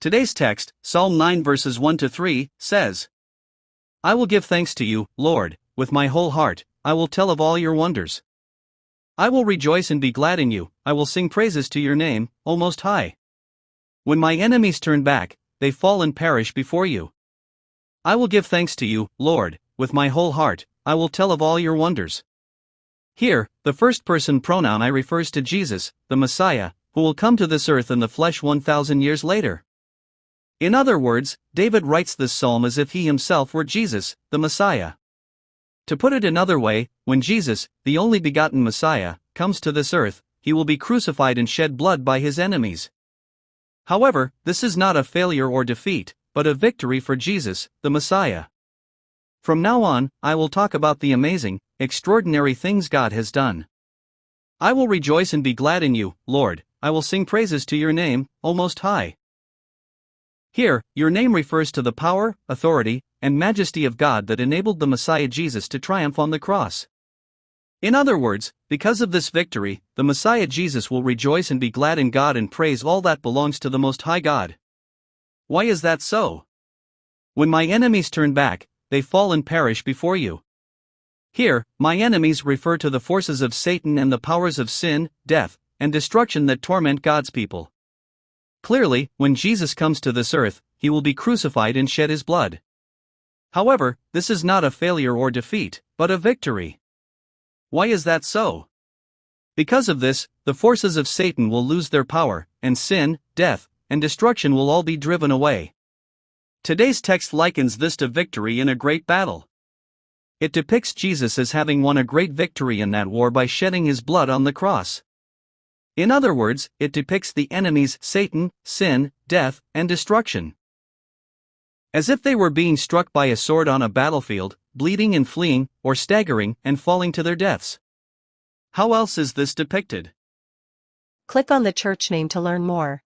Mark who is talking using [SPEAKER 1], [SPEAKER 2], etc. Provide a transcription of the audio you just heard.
[SPEAKER 1] Today's text, Psalm 9 verses 1 to 3, says, I will give thanks to you, Lord, with my whole heart. I will tell of all your wonders. I will rejoice and be glad in you. I will sing praises to your name, O Most High. When my enemies turn back, they fall and perish before you. I will give thanks to you, Lord, with my whole heart. I will tell of all your wonders. Here, the first person pronoun I refers to Jesus, the Messiah, who will come to this earth in the flesh 1,000 years later. In other words, David writes this psalm as if he himself were Jesus, the Messiah. To put it another way, when Jesus, the only begotten Messiah, comes to this earth, he will be crucified and shed blood by his enemies. However, this is not a failure or defeat, but a victory for Jesus, the Messiah. From now on, I will talk about the amazing, extraordinary things God has done. I will rejoice and be glad in you, Lord. I will sing praises to your name, O Most High. Here, your name refers to the power, authority, and majesty of God that enabled the Messiah Jesus to triumph on the cross. In other words, because of this victory, the Messiah Jesus will rejoice and be glad in God and praise all that belongs to the Most High God. Why is that so? When my enemies turn back, they fall and perish before you. Here, my enemies refer to the forces of Satan and the powers of sin, death, and destruction that torment God's people. Clearly, when Jesus comes to this earth, he will be crucified and shed his blood. However, this is not a failure or defeat, but a victory. Why is that so? Because of this, the forces of Satan will lose their power, and sin, death, and destruction will all be driven away. Today's text likens this to victory in a great battle. It depicts Jesus as having won a great victory in that war by shedding his blood on the cross. In other words, it depicts the enemies Satan, sin, death, and destruction. As if they were being struck by a sword on a battlefield, bleeding and fleeing, or staggering and falling to their deaths. How else is this depicted?
[SPEAKER 2] Click on the church name to learn more.